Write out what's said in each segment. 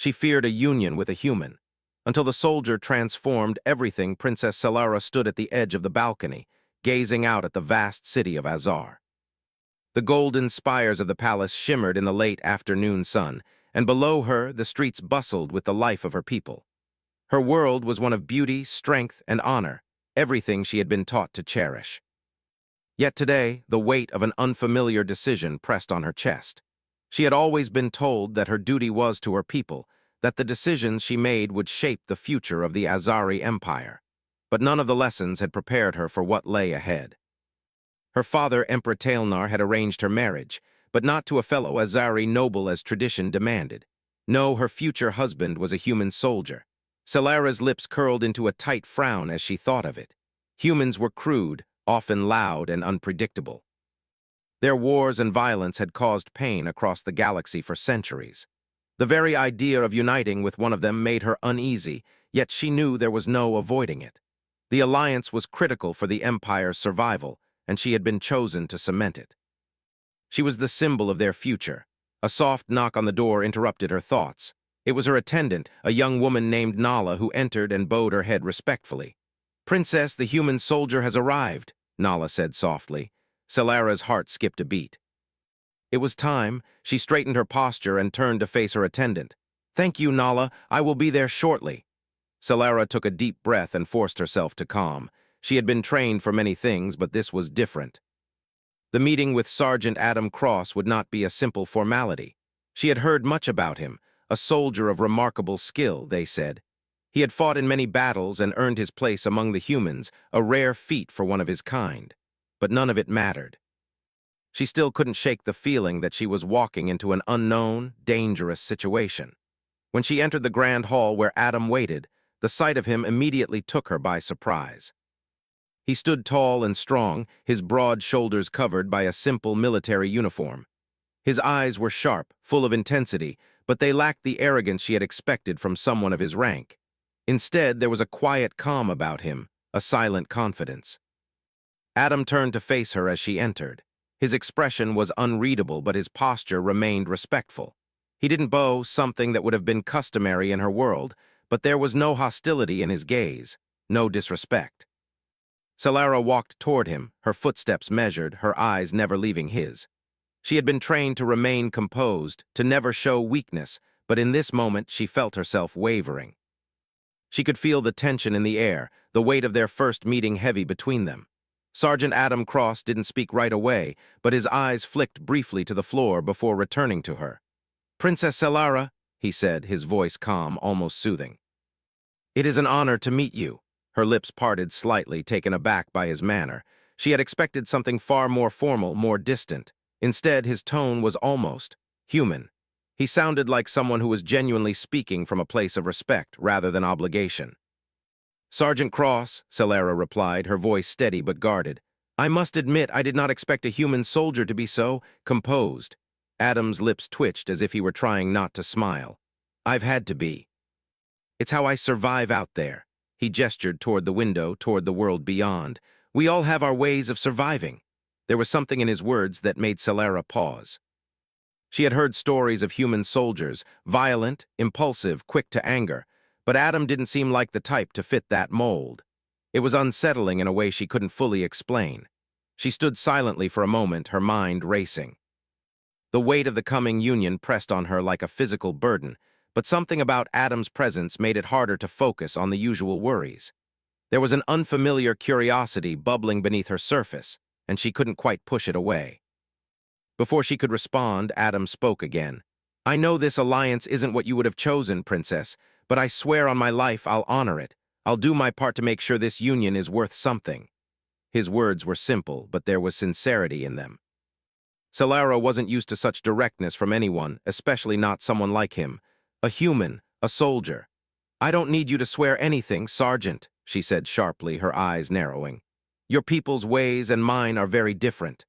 She feared a union with a human. Until the soldier transformed everything, Princess Solara stood at the edge of the balcony, gazing out at the vast city of Azar. The golden spires of the palace shimmered in the late afternoon sun, and below her the streets bustled with the life of her people. Her world was one of beauty, strength, and honor, everything she had been taught to cherish. Yet today, the weight of an unfamiliar decision pressed on her chest. She had always been told that her duty was to her people, that the decisions she made would shape the future of the Azari Empire. But none of the lessons had prepared her for what lay ahead. Her father, Emperor Taelnar, had arranged her marriage, but not to a fellow Azari noble as tradition demanded. No, her future husband was a human soldier. Solara's lips curled into a tight frown as she thought of it. Humans were crude, often loud and unpredictable. Their wars and violence had caused pain across the galaxy for centuries. The very idea of uniting with one of them made her uneasy, yet she knew there was no avoiding it. The alliance was critical for the Empire's survival, and she had been chosen to cement it. She was the symbol of their future. A soft knock on the door interrupted her thoughts. It was her attendant, a young woman named Nala, who entered and bowed her head respectfully. "Princess, the human soldier has arrived," Nala said softly. Solara's heart skipped a beat. It was time. She straightened her posture and turned to face her attendant. "Thank you, Nala. I will be there shortly." Solara took a deep breath and forced herself to calm. She had been trained for many things, but this was different. The meeting with Sergeant Adam Cross would not be a simple formality. She had heard much about him, a soldier of remarkable skill, they said. He had fought in many battles and earned his place among the humans, a rare feat for one of his kind. But none of it mattered. She still couldn't shake the feeling that she was walking into an unknown, dangerous situation. When she entered the grand hall where Adam waited, the sight of him immediately took her by surprise. He stood tall and strong, his broad shoulders covered by a simple military uniform. His eyes were sharp, full of intensity, but they lacked the arrogance she had expected from someone of his rank. Instead, there was a quiet calm about him, a silent confidence. Adam turned to face her as she entered. His expression was unreadable, but his posture remained respectful. He didn't bow, something that would have been customary in her world, but there was no hostility in his gaze, no disrespect. Solara walked toward him, her footsteps measured, her eyes never leaving his. She had been trained to remain composed, to never show weakness, but in this moment she felt herself wavering. She could feel the tension in the air, the weight of their first meeting heavy between them. Sergeant Adam Cross didn't speak right away, but his eyes flicked briefly to the floor before returning to her. "Princess Solara," he said, his voice calm, almost soothing. "It is an honor to meet you." Her lips parted slightly, taken aback by his manner. She had expected something far more formal, more distant. Instead, his tone was almost human. He sounded like someone who was genuinely speaking from a place of respect rather than obligation. "Sergeant Cross," Solara replied, her voice steady but guarded. "I must admit I did not expect a human soldier to be so composed." Adam's lips twitched as if he were trying not to smile. "I've had to be. It's how I survive out there." He gestured toward the window, toward the world beyond. "We all have our ways of surviving." There was something in his words that made Solara pause. She had heard stories of human soldiers, violent, impulsive, quick to anger, but Adam didn't seem like the type to fit that mold. It was unsettling in a way she couldn't fully explain. She stood silently for a moment, her mind racing. The weight of the coming union pressed on her like a physical burden, but something about Adam's presence made it harder to focus on the usual worries. There was an unfamiliar curiosity bubbling beneath her surface, and she couldn't quite push it away. Before she could respond, Adam spoke again. "I know this alliance isn't what you would have chosen, Princess, but I swear on my life I'll honor it. I'll do my part to make sure this union is worth something." His words were simple, but there was sincerity in them. Solara wasn't used to such directness from anyone, especially not someone like him. A human, a soldier. "I don't need you to swear anything, Sergeant," she said sharply, her eyes narrowing. "Your people's ways and mine are very different.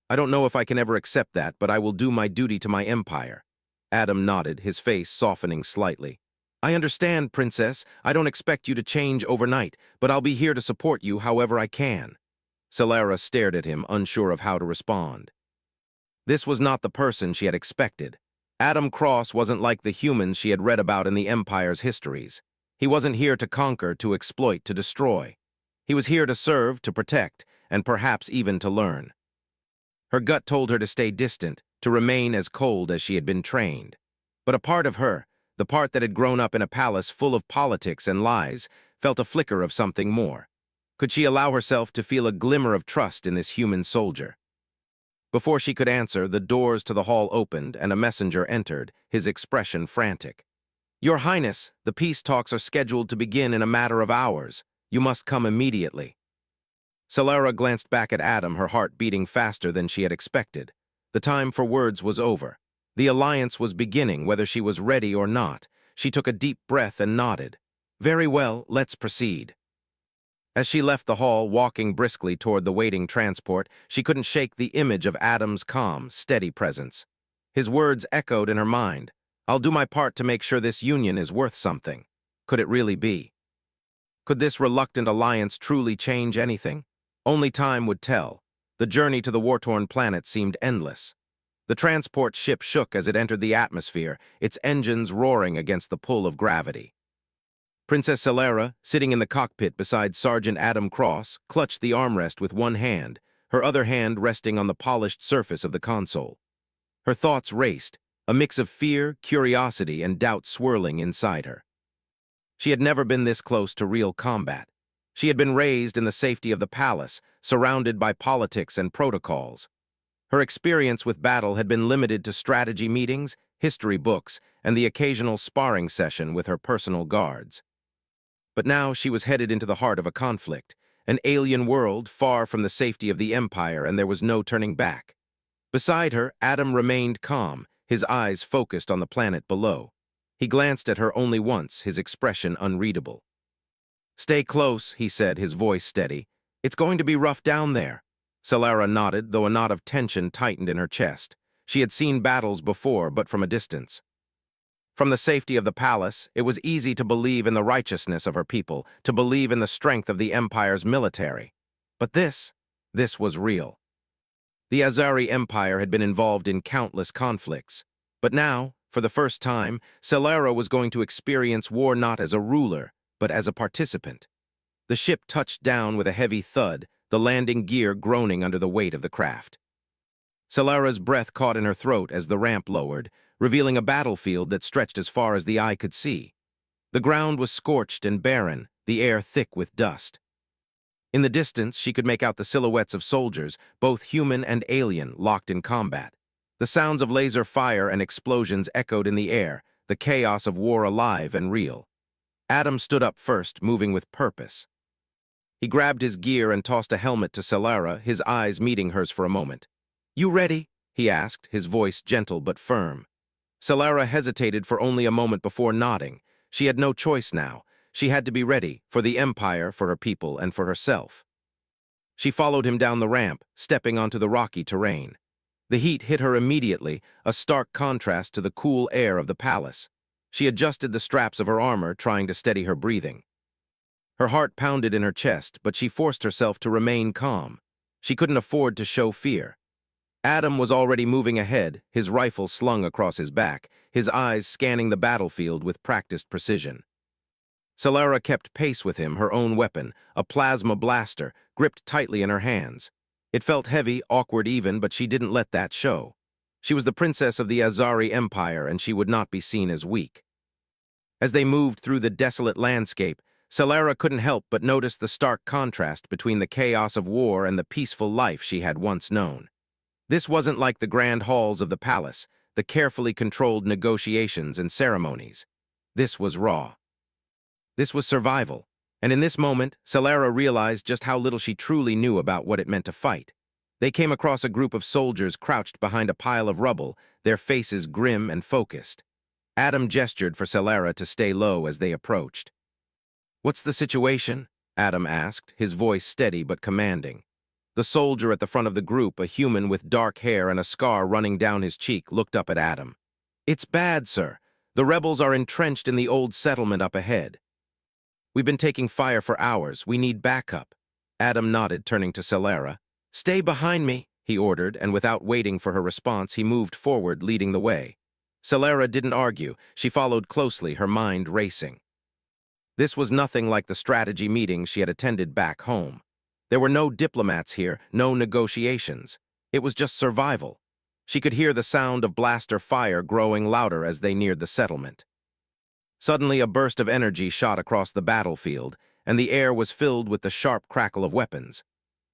I don't know if I can ever accept that, but I will do my duty to my empire." Adam nodded, his face softening slightly. "I understand, Princess. I don't expect you to change overnight, but I'll be here to support you however I can." Solara stared at him, unsure of how to respond. This was not the person she had expected. Adam Cross wasn't like the humans she had read about in the Empire's histories. He wasn't here to conquer, to exploit, to destroy. He was here to serve, to protect, and perhaps even to learn. Her gut told her to stay distant, to remain as cold as she had been trained. But a part of her, the part that had grown up in a palace full of politics and lies, felt a flicker of something more. Could she allow herself to feel a glimmer of trust in this human soldier? Before she could answer, the doors to the hall opened and a messenger entered, his expression frantic. "Your Highness, the peace talks are scheduled to begin in a matter of hours. You must come immediately." Solara glanced back at Adam, her heart beating faster than she had expected. The time for words was over. The alliance was beginning, whether she was ready or not. She took a deep breath and nodded. "Very well, let's proceed." As she left the hall, walking briskly toward the waiting transport, she couldn't shake the image of Adam's calm, steady presence. His words echoed in her mind. "I'll do my part to make sure this union is worth something." Could it really be? Could this reluctant alliance truly change anything? Only time would tell. The journey to the war-torn planet seemed endless. The transport ship shook as it entered the atmosphere, its engines roaring against the pull of gravity. Princess Solara, sitting in the cockpit beside Sergeant Adam Cross, clutched the armrest with one hand, her other hand resting on the polished surface of the console. Her thoughts raced, a mix of fear, curiosity, and doubt swirling inside her. She had never been this close to real combat. She had been raised in the safety of the palace, surrounded by politics and protocols. Her experience with battle had been limited to strategy meetings, history books, and the occasional sparring session with her personal guards. But now she was headed into the heart of a conflict, an alien world far from the safety of the Empire, and there was no turning back. Beside her, Adam remained calm, his eyes focused on the planet below. He glanced at her only once, his expression unreadable. "Stay close," he said, his voice steady. "It's going to be rough down there." Solara nodded, though a knot of tension tightened in her chest. She had seen battles before, but from a distance. From the safety of the palace, it was easy to believe in the righteousness of her people, to believe in the strength of the Empire's military. But this was real. The Azari Empire had been involved in countless conflicts. But now, for the first time, Solara was going to experience war not as a ruler, but as a participant. The ship touched down with a heavy thud, the landing gear groaning under the weight of the craft. Solara's breath caught in her throat as the ramp lowered, revealing a battlefield that stretched as far as the eye could see. The ground was scorched and barren, the air thick with dust. In the distance, she could make out the silhouettes of soldiers, both human and alien, locked in combat. The sounds of laser fire and explosions echoed in the air, the chaos of war alive and real. Adam stood up first, moving with purpose. He grabbed his gear and tossed a helmet to Solara, his eyes meeting hers for a moment. "You ready?" he asked, his voice gentle but firm. Solara hesitated for only a moment before nodding. She had no choice now. She had to be ready, for the Empire, for her people, and for herself. She followed him down the ramp, stepping onto the rocky terrain. The heat hit her immediately, a stark contrast to the cool air of the palace. She adjusted the straps of her armor, trying to steady her breathing. Her heart pounded in her chest, but she forced herself to remain calm. She couldn't afford to show fear. Adam was already moving ahead, his rifle slung across his back, his eyes scanning the battlefield with practiced precision. Solara kept pace with him, her own weapon, a plasma blaster, gripped tightly in her hands. It felt heavy, awkward even, but she didn't let that show. She was the princess of the Azari Empire, and she would not be seen as weak. As they moved through the desolate landscape, Solara couldn't help but notice the stark contrast between the chaos of war and the peaceful life she had once known. This wasn't like the grand halls of the palace, the carefully controlled negotiations and ceremonies. This was raw. This was survival, and in this moment, Solara realized just how little she truly knew about what it meant to fight. They came across a group of soldiers crouched behind a pile of rubble, their faces grim and focused. Adam gestured for Solara to stay low as they approached. "What's the situation?" Adam asked, his voice steady but commanding. The soldier at the front of the group, a human with dark hair and a scar running down his cheek, looked up at Adam. "It's bad, sir. The rebels are entrenched in the old settlement up ahead. We've been taking fire for hours. We need backup." Adam nodded, turning to Solara. "Stay behind me," he ordered, and without waiting for her response, he moved forward, leading the way. Celera didn't argue. She followed closely, her mind racing. This was nothing like the strategy meetings she had attended back home. There were no diplomats here, no negotiations. It was just survival. She could hear the sound of blaster fire growing louder as they neared the settlement. Suddenly, a burst of energy shot across the battlefield, and the air was filled with the sharp crackle of weapons.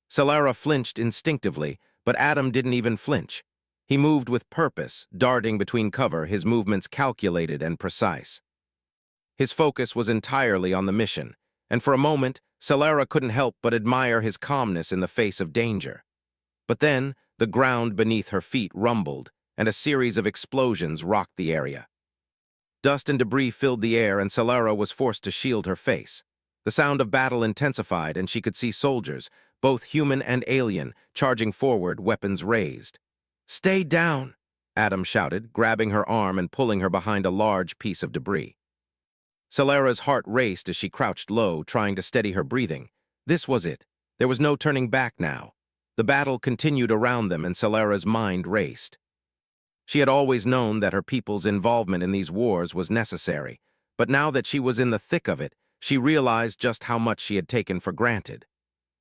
Celera flinched instinctively, but Adam didn't even flinch. He moved with purpose, darting between cover, his movements calculated and precise. His focus was entirely on the mission, and for a moment, Celera couldn't help but admire his calmness in the face of danger. But then, the ground beneath her feet rumbled, and a series of explosions rocked the area. Dust and debris filled the air, and Celera was forced to shield her face. The sound of battle intensified, and she could see soldiers, both human and alien, charging forward, weapons raised. "Stay down!" Adam shouted, grabbing her arm and pulling her behind a large piece of debris. Celera's heart raced as she crouched low, trying to steady her breathing. This was it. There was no turning back now. The battle continued around them, and Celera's mind raced. She had always known that her people's involvement in these wars was necessary, but now that she was in the thick of it, she realized just how much she had taken for granted.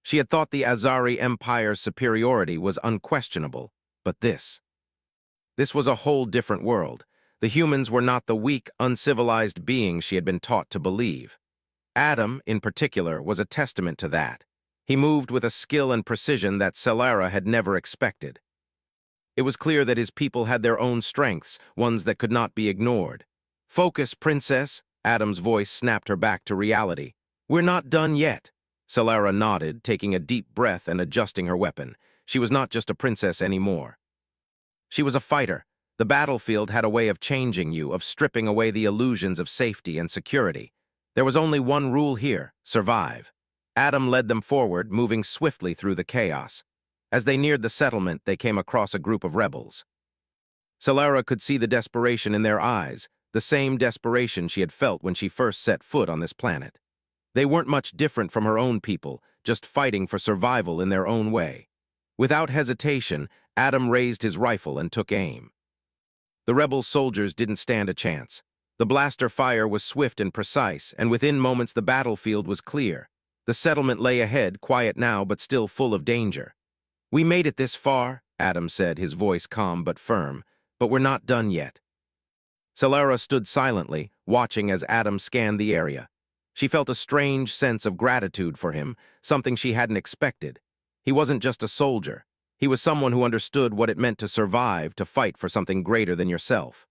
She had thought the Azari Empire's superiority was unquestionable, but this was a whole different world. The humans were not the weak, uncivilized beings she had been taught to believe. Adam, in particular, was a testament to that. He moved with a skill and precision that Celera had never expected. It was clear that his people had their own strengths, ones that could not be ignored. "Focus, princess," Adam's voice snapped her back to reality. "We're not done yet." Celera nodded, taking a deep breath and adjusting her weapon. She was not just a princess anymore. She was a fighter. The battlefield had a way of changing you, of stripping away the illusions of safety and security. There was only one rule here: survive. Adam led them forward, moving swiftly through the chaos. As they neared the settlement, they came across a group of rebels. Celera could see the desperation in their eyes, the same desperation she had felt when she first set foot on this planet. They weren't much different from her own people, just fighting for survival in their own way. Without hesitation, Adam raised his rifle and took aim. The rebel soldiers didn't stand a chance. The blaster fire was swift and precise, and within moments the battlefield was clear. The settlement lay ahead, quiet now but still full of danger. "We made it this far," Adam said, his voice calm but firm, "but we're not done yet." Celera stood silently, watching as Adam scanned the area. She felt a strange sense of gratitude for him, something she hadn't expected. He wasn't just a soldier. He was someone who understood what it meant to survive, to fight for something greater than yourself.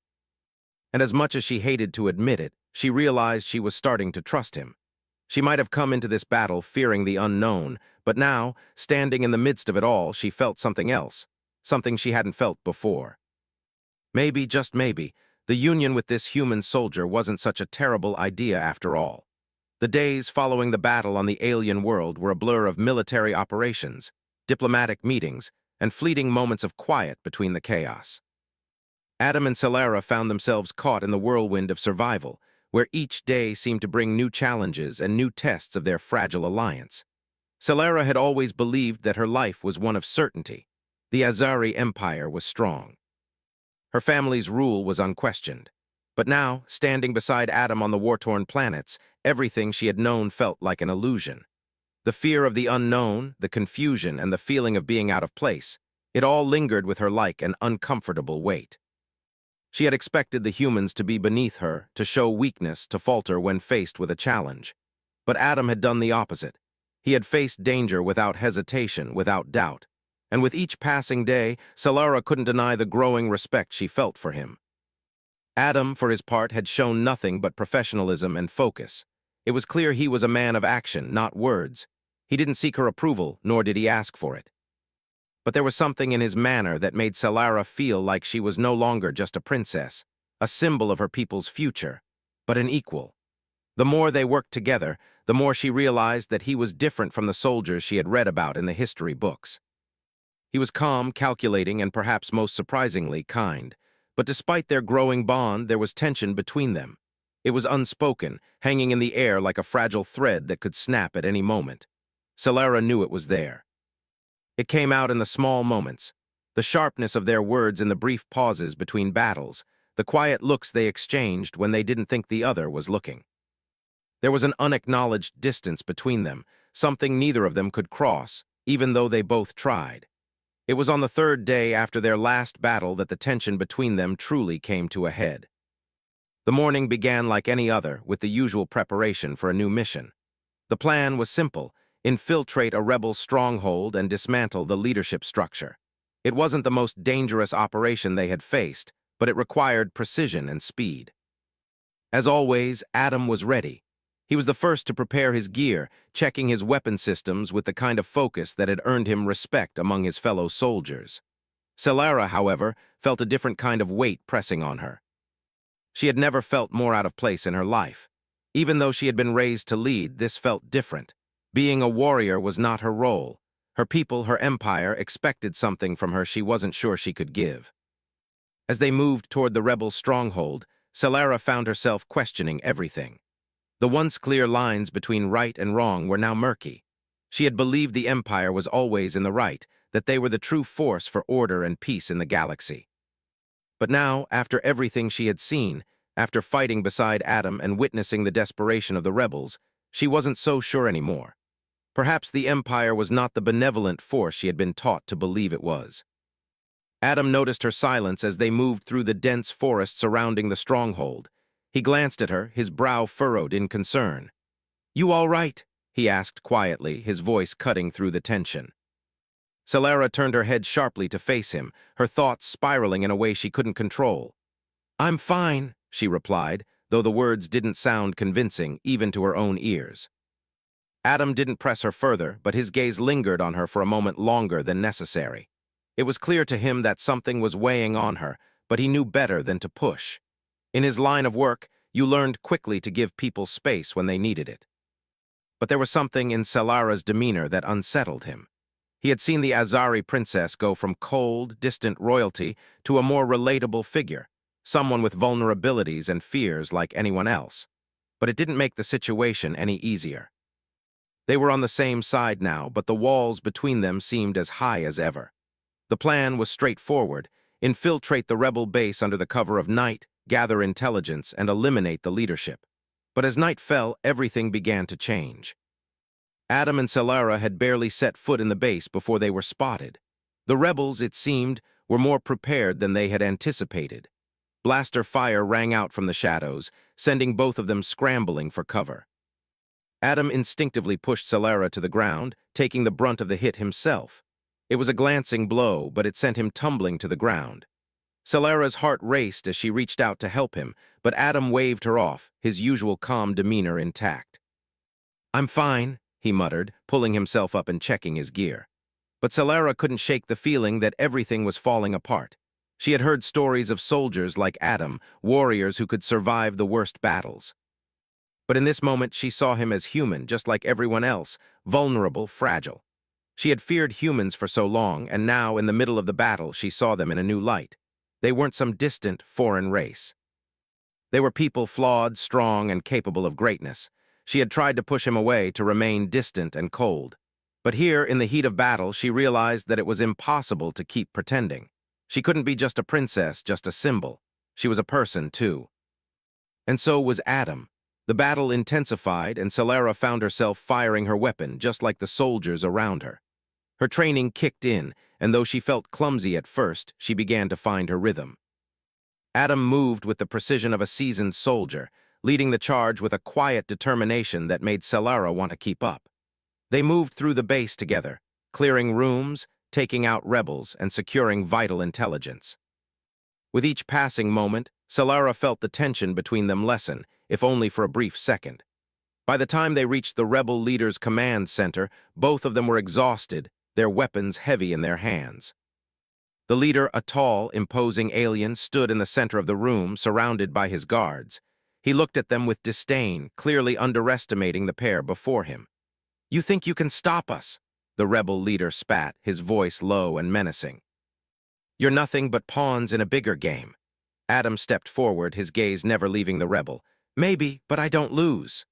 And as much as she hated to admit it, she realized she was starting to trust him. She might have come into this battle fearing the unknown, but now, standing in the midst of it all, she felt something else, something she hadn't felt before. Maybe, just maybe, the union with this human soldier wasn't such a terrible idea after all. The days following the battle on the alien world were a blur of military operations, diplomatic meetings, and fleeting moments of quiet between the chaos. Adam and Celera found themselves caught in the whirlwind of survival, where each day seemed to bring new challenges and new tests of their fragile alliance. Celera had always believed that her life was one of certainty. The Azari Empire was strong. Her family's rule was unquestioned. But now, standing beside Adam on the war-torn planets, everything she had known felt like an illusion. The fear of the unknown, the confusion, and the feeling of being out of place, it all lingered with her like an uncomfortable weight. She had expected the humans to be beneath her, to show weakness, to falter when faced with a challenge. But Adam had done the opposite. He had faced danger without hesitation, without doubt. And with each passing day, Celera couldn't deny the growing respect she felt for him. Adam, for his part, had shown nothing but professionalism and focus. It was clear he was a man of action, not words. He didn't seek her approval, nor did he ask for it. But there was something in his manner that made Celera feel like she was no longer just a princess, a symbol of her people's future, but an equal. The more they worked together, the more she realized that he was different from the soldiers she had read about in the history books. He was calm, calculating, and perhaps most surprisingly, kind. But despite their growing bond, there was tension between them. It was unspoken, hanging in the air like a fragile thread that could snap at any moment. Celera knew it was there. It came out in the small moments, the sharpness of their words in the brief pauses between battles, the quiet looks they exchanged when they didn't think the other was looking. There was an unacknowledged distance between them, something neither of them could cross, even though they both tried. It was on the third day after their last battle that the tension between them truly came to a head. The morning began like any other, with the usual preparation for a new mission. The plan was simple: infiltrate a rebel stronghold and dismantle the leadership structure. It wasn't the most dangerous operation they had faced, but it required precision and speed. As always, Adam was ready. He was the first to prepare his gear, checking his weapon systems with the kind of focus that had earned him respect among his fellow soldiers. Solara, however, felt a different kind of weight pressing on her. She had never felt more out of place in her life. Even though she had been raised to lead, this felt different. Being a warrior was not her role. Her people, her empire, expected something from her she wasn't sure she could give. As they moved toward the rebel stronghold, Solara found herself questioning everything. The once clear lines between right and wrong were now murky. She had believed the Empire was always in the right, that they were the true force for order and peace in the galaxy. But now, after everything she had seen, after fighting beside Adam and witnessing the desperation of the rebels, she wasn't so sure anymore. Perhaps the Empire was not the benevolent force she had been taught to believe it was. Adam noticed her silence as they moved through the dense forest surrounding the stronghold. He glanced at her, his brow furrowed in concern. "You all right?" he asked quietly, his voice cutting through the tension. Solara turned her head sharply to face him, her thoughts spiraling in a way she couldn't control. "I'm fine," she replied, though the words didn't sound convincing, even to her own ears. Adam didn't press her further, but his gaze lingered on her for a moment longer than necessary. It was clear to him that something was weighing on her, but he knew better than to push. In his line of work, you learned quickly to give people space when they needed it. But there was something in Solara's demeanor that unsettled him. He had seen the Azari princess go from cold, distant royalty to a more relatable figure, someone with vulnerabilities and fears like anyone else. But it didn't make the situation any easier. They were on the same side now, but the walls between them seemed as high as ever. The plan was straightforward: infiltrate the rebel base under the cover of night, gather intelligence, and eliminate the leadership. But as night fell, everything began to change. Adam and Solara had barely set foot in the base before they were spotted. The rebels, it seemed, were more prepared than they had anticipated. Blaster fire rang out from the shadows, sending both of them scrambling for cover. Adam instinctively pushed Solara to the ground, taking the brunt of the hit himself. It was a glancing blow, but it sent him tumbling to the ground. Solara's heart raced as she reached out to help him, but Adam waved her off, his usual calm demeanor intact. "I'm fine," he muttered, pulling himself up and checking his gear. But Solara couldn't shake the feeling that everything was falling apart. She had heard stories of soldiers like Adam, warriors who could survive the worst battles. But in this moment, she saw him as human, just like everyone else, vulnerable, fragile. She had feared humans for so long, and now, in the middle of the battle, she saw them in a new light. They weren't some distant, foreign race. They were people flawed, strong, and capable of greatness. She had tried to push him away, to remain distant and cold. But here, in the heat of battle, she realized that it was impossible to keep pretending. She couldn't be just a princess, just a symbol. She was a person, too. And so was Adam. The battle intensified, and Solara found herself firing her weapon, just like the soldiers around her. Her training kicked in, and though she felt clumsy at first, she began to find her rhythm. Adam moved with the precision of a seasoned soldier, leading the charge with a quiet determination that made Solara want to keep up. They moved through the base together, clearing rooms, taking out rebels, and securing vital intelligence. With each passing moment, Solara felt the tension between them lessen, if only for a brief second. By the time they reached the rebel leader's command center, both of them were exhausted, their weapons heavy in their hands. The leader, a tall, imposing alien, stood in the center of the room, surrounded by his guards. He looked at them with disdain, clearly underestimating the pair before him. "You think you can stop us?" the rebel leader spat, his voice low and menacing. "You're nothing but pawns in a bigger game." Adam stepped forward, his gaze never leaving the rebel. "Maybe, but I don't lose."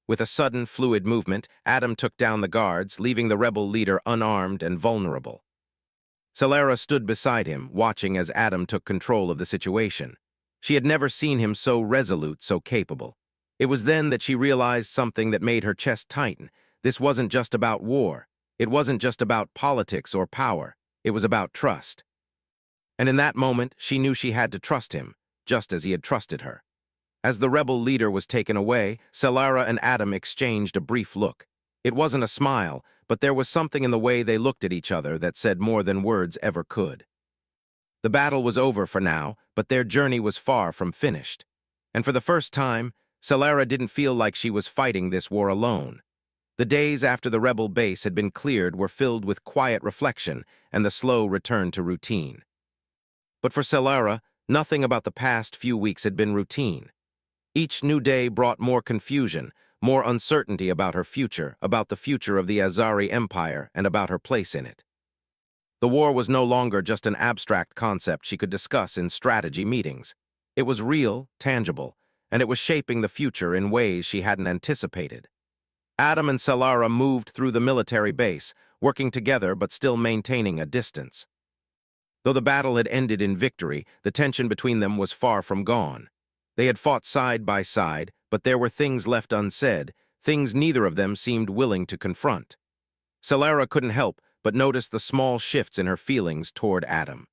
With a sudden, fluid movement, Adam took down the guards, leaving the rebel leader unarmed and vulnerable. Solara stood beside him, watching as Adam took control of the situation. She had never seen him so resolute, so capable. It was then that she realized something that made her chest tighten. This wasn't just about war. It wasn't just about politics or power. It was about trust. And in that moment, she knew she had to trust him, just as he had trusted her. As the rebel leader was taken away, Selara and Adam exchanged a brief look. It wasn't a smile, but there was something in the way they looked at each other that said more than words ever could. The battle was over for now, but their journey was far from finished. And for the first time, Selara didn't feel like she was fighting this war alone. The days after the rebel base had been cleared were filled with quiet reflection and the slow return to routine. But for Selara, nothing about the past few weeks had been routine. Each new day brought more confusion, more uncertainty about her future, about the future of the Azari Empire, and about her place in it. The war was no longer just an abstract concept she could discuss in strategy meetings. It was real, tangible, and it was shaping the future in ways she hadn't anticipated. Adam and Selara moved through the military base, working together but still maintaining a distance. Though the battle had ended in victory, the tension between them was far from gone. They had fought side by side, but there were things left unsaid, things neither of them seemed willing to confront. Selara couldn't help but notice the small shifts in her feelings toward Adam.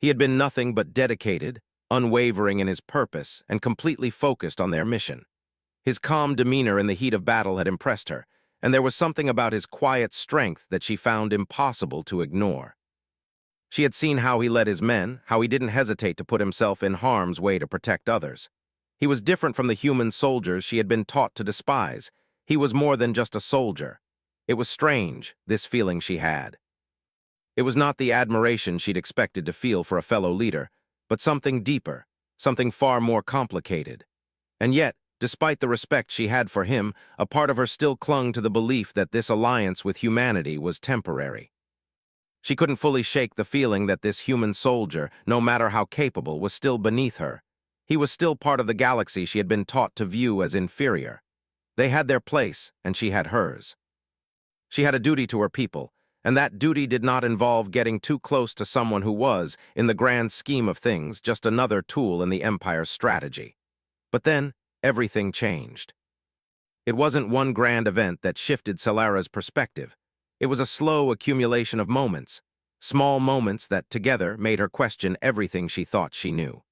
He had been nothing but dedicated, unwavering in his purpose, and completely focused on their mission. His calm demeanor in the heat of battle had impressed her, and there was something about his quiet strength that she found impossible to ignore. She had seen how he led his men, how he didn't hesitate to put himself in harm's way to protect others. He was different from the human soldiers she had been taught to despise. He was more than just a soldier. It was strange, this feeling she had. It was not the admiration she'd expected to feel for a fellow leader, but something deeper, something far more complicated. And yet, despite the respect she had for him, a part of her still clung to the belief that this alliance with humanity was temporary. She couldn't fully shake the feeling that this human soldier, no matter how capable, was still beneath her. He was still part of the galaxy she had been taught to view as inferior. They had their place, and she had hers. She had a duty to her people, and that duty did not involve getting too close to someone who was, in the grand scheme of things, just another tool in the Empire's strategy. But then, everything changed. It wasn't one grand event that shifted Selara's perspective. It was a slow accumulation of moments, small moments that together made her question everything she thought she knew.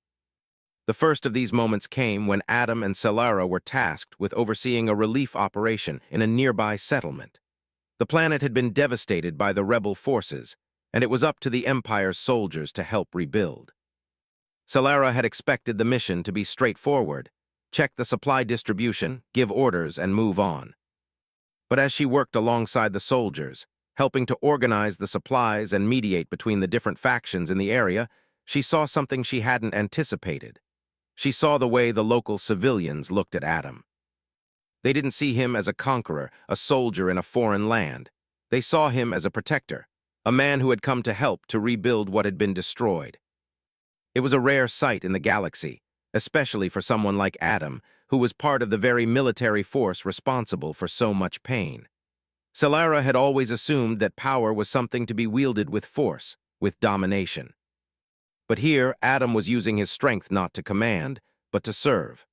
The first of these moments came when Adam and Selara were tasked with overseeing a relief operation in a nearby settlement. The planet had been devastated by the rebel forces, and it was up to the Empire's soldiers to help rebuild. Selara had expected the mission to be straightforward: check the supply distribution, give orders, and move on. But as she worked alongside the soldiers, helping to organize the supplies and mediate between the different factions in the area, she saw something she hadn't anticipated. She saw the way the local civilians looked at Adam. They didn't see him as a conqueror, a soldier in a foreign land. They saw him as a protector, a man who had come to help to rebuild what had been destroyed. It was a rare sight in the galaxy, especially for someone like Adam, who was part of the very military force responsible for so much pain. Selara had always assumed that power was something to be wielded with force, with domination. But here, Adam was using his strength not to command, but to serve.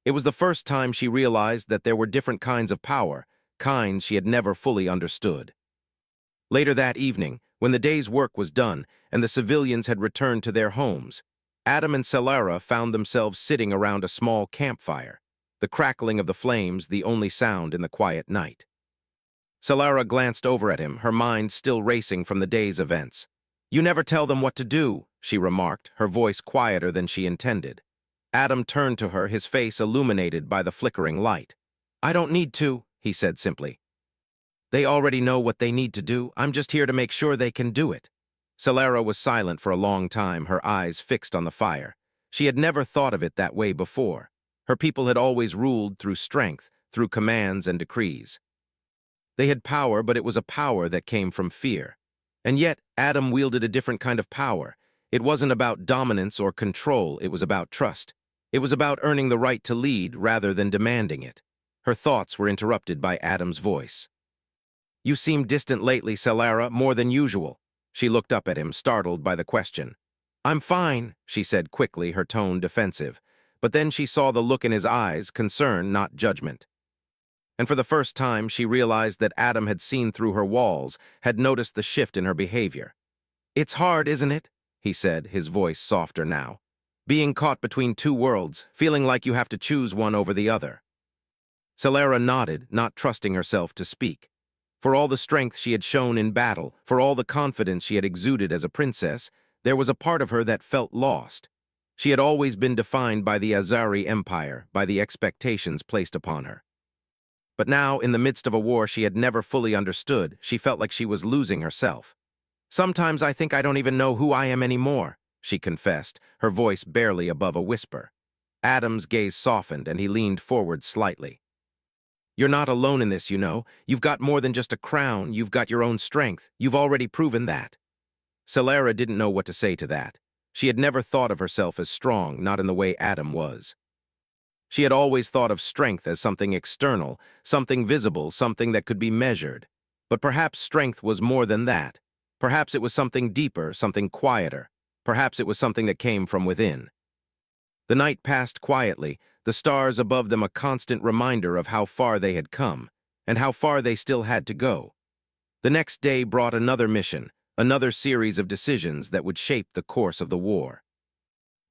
It was the first time she realized that there were different kinds of power, kinds she had never fully understood. Later that evening, when the day's work was done and the civilians had returned to their homes, Adam and Selara found themselves sitting around a small campfire, the crackling of the flames the only sound in the quiet night. Selara glanced over at him, her mind still racing from the day's events. "You never tell them what to do," she remarked, her voice quieter than she intended. Adam turned to her, his face illuminated by the flickering light. "I don't need to," he said simply. "They already know what they need to do. I'm just here to make sure they can do it." Selara was silent for a long time, her eyes fixed on the fire. She had never thought of it that way before. Her people had always ruled through strength, through commands and decrees. They had power, but it was a power that came from fear. And yet, Adam wielded a different kind of power. It wasn't about dominance or control, it was about trust. It was about earning the right to lead rather than demanding it. Her thoughts were interrupted by Adam's voice. "You seem distant lately, Selara, more than usual." She looked up at him, startled by the question. I'm fine, she said quickly, her tone defensive. But then she saw the look in his eyes, concern, not judgment. And for the first time, she realized that Adam had seen through her walls, had noticed the shift in her behavior. It's hard, isn't it? He said, his voice softer now. Being caught between two worlds, feeling like you have to choose one over the other. Solara nodded, not trusting herself to speak. For all the strength she had shown in battle, for all the confidence she had exuded as a princess, there was a part of her that felt lost. She had always been defined by the Azari Empire, by the expectations placed upon her. But now, in the midst of a war she had never fully understood, she felt like she was losing herself. Sometimes I think I don't even know who I am anymore, she confessed, her voice barely above a whisper. Adam's gaze softened and he leaned forward slightly. You're not alone in this, you know. You've got more than just a crown, you've got your own strength. You've already proven that. Solara didn't know what to say to that. She had never thought of herself as strong, not in the way Adam was. She had always thought of strength as something external, something visible, something that could be measured. But perhaps strength was more than that. Perhaps it was something deeper, something quieter. Perhaps it was something that came from within. The night passed quietly, the stars above them a constant reminder of how far they had come, and how far they still had to go. The next day brought another mission, another series of decisions that would shape the course of the war.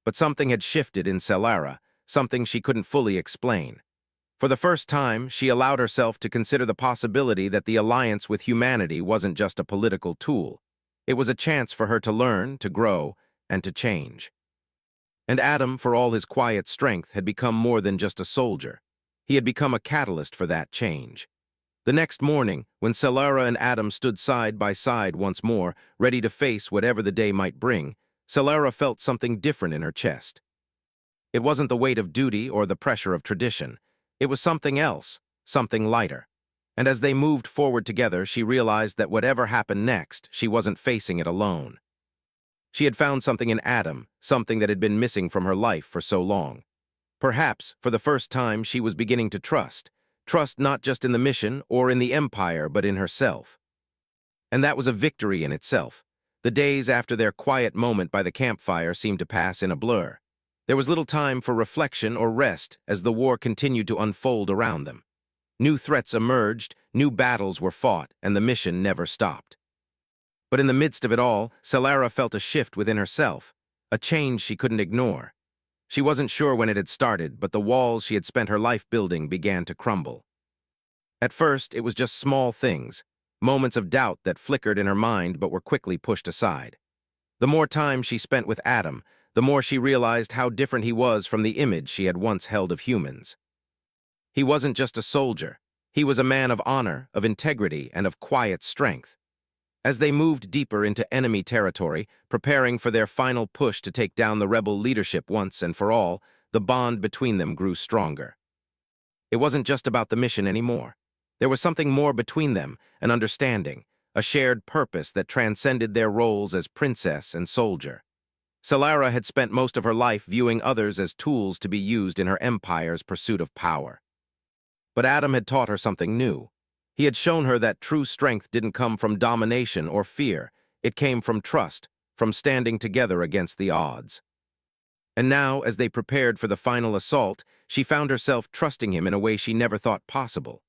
But something had shifted in Solara, something she couldn't fully explain. For the first time, she allowed herself to consider the possibility that the alliance with humanity wasn't just a political tool. It was a chance for her to learn, to grow, and to change. And Adam, for all his quiet strength, had become more than just a soldier. He had become a catalyst for that change. The next morning, when Solara and Adam stood side by side once more, ready to face whatever the day might bring, Solara felt something different in her chest. It wasn't the weight of duty or the pressure of tradition. It was something else, something lighter. And as they moved forward together, she realized that whatever happened next, she wasn't facing it alone. She had found something in Adam, something that had been missing from her life for so long. Perhaps, for the first time, she was beginning to trust. Trust not just in the mission or in the empire, but in herself. And that was a victory in itself. The days after their quiet moment by the campfire seemed to pass in a blur. There was little time for reflection or rest as the war continued to unfold around them. New threats emerged, new battles were fought, and the mission never stopped. But in the midst of it all, Solara felt a shift within herself, a change she couldn't ignore. She wasn't sure when it had started, but the walls she had spent her life building began to crumble. At first, it was just small things, moments of doubt that flickered in her mind but were quickly pushed aside. The more time she spent with Adam, the more she realized how different he was from the image she had once held of humans. He wasn't just a soldier. He was a man of honor, of integrity, and of quiet strength. As they moved deeper into enemy territory, preparing for their final push to take down the rebel leadership once and for all, the bond between them grew stronger. It wasn't just about the mission anymore. There was something more between them, an understanding, a shared purpose that transcended their roles as princess and soldier. Solara had spent most of her life viewing others as tools to be used in her empire's pursuit of power. But Adam had taught her something new. He had shown her that true strength didn't come from domination or fear. It came from trust, from standing together against the odds. And now, as they prepared for the final assault, she found herself trusting him in a way she never thought possible.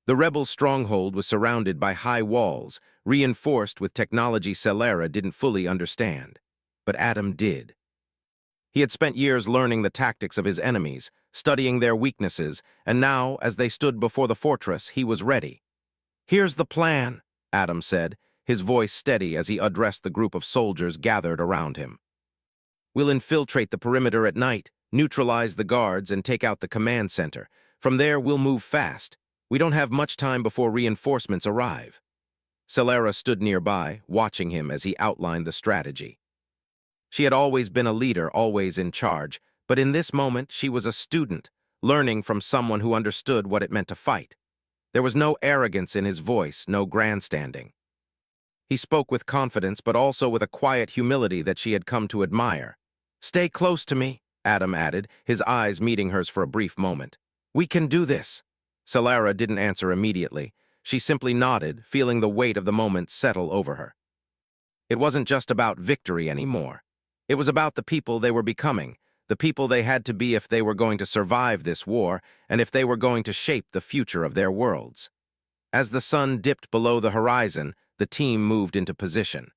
The rebel stronghold was surrounded by high walls, reinforced with technology Solara didn't fully understand. But Adam did. He had spent years learning the tactics of his enemies, studying their weaknesses, and now, as they stood before the fortress, he was ready. "Here's the plan," Adam said, his voice steady as he addressed the group of soldiers gathered around him. "We'll infiltrate the perimeter at night, neutralize the guards, and take out the command center. From there, we'll move fast. We don't have much time before reinforcements arrive." Solara stood nearby, watching him as he outlined the strategy. She had always been a leader, always in charge, but in this moment she was a student, learning from someone who understood what it meant to fight. There was no arrogance in his voice, no grandstanding. He spoke with confidence, but also with a quiet humility that she had come to admire. "Stay close to me," Adam added, his eyes meeting hers for a brief moment. "We can do this." Solara didn't answer immediately. She simply nodded, feeling the weight of the moment settle over her. It wasn't just about victory anymore. It was about the people they were becoming, the people they had to be if they were going to survive this war and if they were going to shape the future of their worlds. As the sun dipped below the horizon, the team moved into position.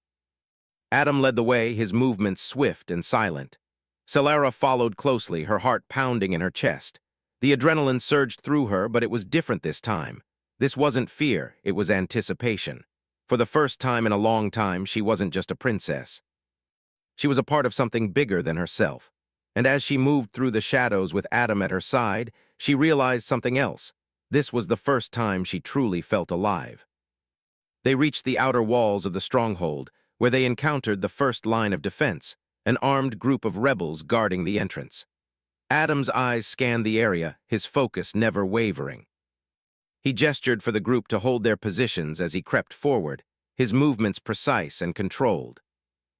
Adam led the way, his movements swift and silent. Solara followed closely, her heart pounding in her chest. The adrenaline surged through her, but it was different this time. This wasn't fear, it was anticipation. For the first time in a long time, she wasn't just a princess. She was a part of something bigger than herself. And as she moved through the shadows with Adam at her side, she realized something else. This was the first time she truly felt alive. They reached the outer walls of the stronghold, where they encountered the first line of defense, an armed group of rebels guarding the entrance. Adam's eyes scanned the area, his focus never wavering. He gestured for the group to hold their positions as he crept forward, his movements precise and controlled.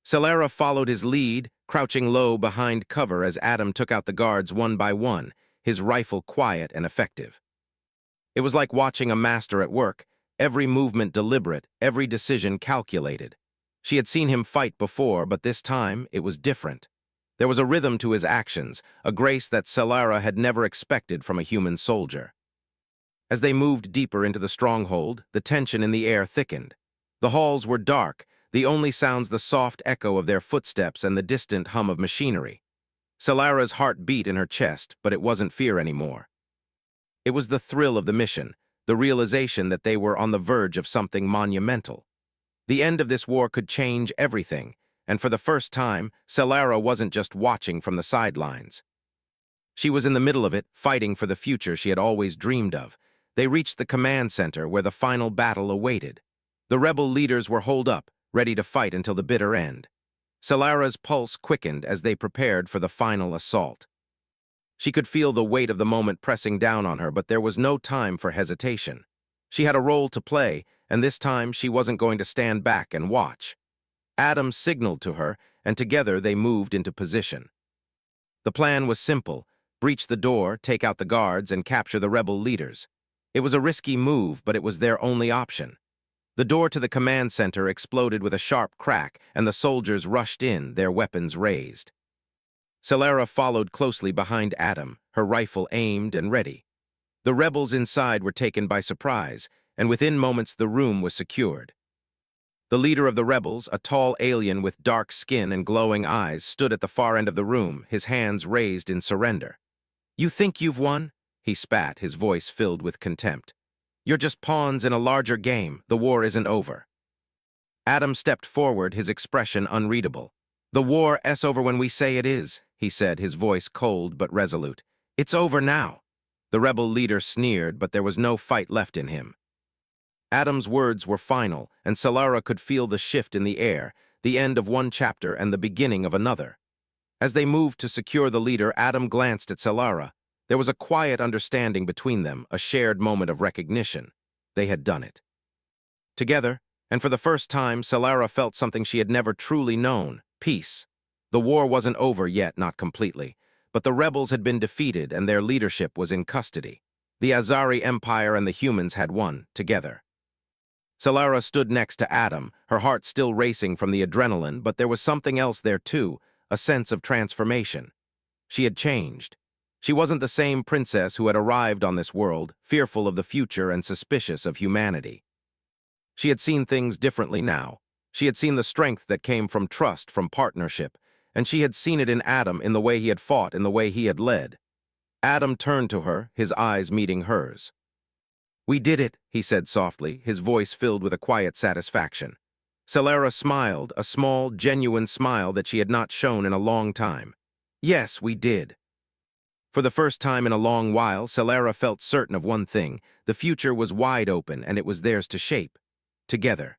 Solara followed his lead, crouching low behind cover as Adam took out the guards one by one, his rifle quiet and effective. It was like watching a master at work, every movement deliberate, every decision calculated. She had seen him fight before, but this time it was different. There was a rhythm to his actions, a grace that Solara had never expected from a human soldier. As they moved deeper into the stronghold, the tension in the air thickened. The halls were dark, the only sounds the soft echo of their footsteps and the distant hum of machinery. Solara's heart beat in her chest, but it wasn't fear anymore. It was the thrill of the mission, the realization that they were on the verge of something monumental. The end of this war could change everything, and for the first time, Solara wasn't just watching from the sidelines. She was in the middle of it, fighting for the future she had always dreamed of. They reached the command center where the final battle awaited. The rebel leaders were holed up, ready to fight until the bitter end. Solara's pulse quickened as they prepared for the final assault. She could feel the weight of the moment pressing down on her, but there was no time for hesitation. She had a role to play, and this time she wasn't going to stand back and watch. Adam signaled to her, and together they moved into position. The plan was simple: breach the door, take out the guards, and capture the rebel leaders. It was a risky move, but it was their only option. The door to the command center exploded with a sharp crack, and the soldiers rushed in, their weapons raised. Solara followed closely behind Adam, her rifle aimed and ready. The rebels inside were taken by surprise, and within moments the room was secured. The leader of the rebels, a tall alien with dark skin and glowing eyes, stood at the far end of the room, his hands raised in surrender. "You think you've won?" he spat, his voice filled with contempt. "You're just pawns in a larger game. The war isn't over." Adam stepped forward, his expression unreadable. "The war's over when we say it is," he said, his voice cold but resolute. "It's over now." The rebel leader sneered, but there was no fight left in him. Adam's words were final, and Solara could feel the shift in the air, the end of one chapter and the beginning of another. As they moved to secure the leader, Adam glanced at Solara. There was a quiet understanding between them, a shared moment of recognition. They had done it. Together, and for the first time, Solara felt something she had never truly known: peace. The war wasn't over yet, not completely, but the rebels had been defeated and their leadership was in custody. The Azari Empire and the humans had won, together. Solara stood next to Adam, her heart still racing from the adrenaline, but there was something else there too, a sense of transformation. She had changed. She wasn't the same princess who had arrived on this world, fearful of the future and suspicious of humanity. She had seen things differently now. She had seen the strength that came from trust, from partnership, and she had seen it in Adam, in the way he had fought, in the way he had led. Adam turned to her, his eyes meeting hers. "We did it," he said softly, his voice filled with a quiet satisfaction. Solara smiled, a small, genuine smile that she had not shown in a long time. "Yes, we did." For the first time in a long while, Solara felt certain of one thing: the future was wide open and it was theirs to shape. Together.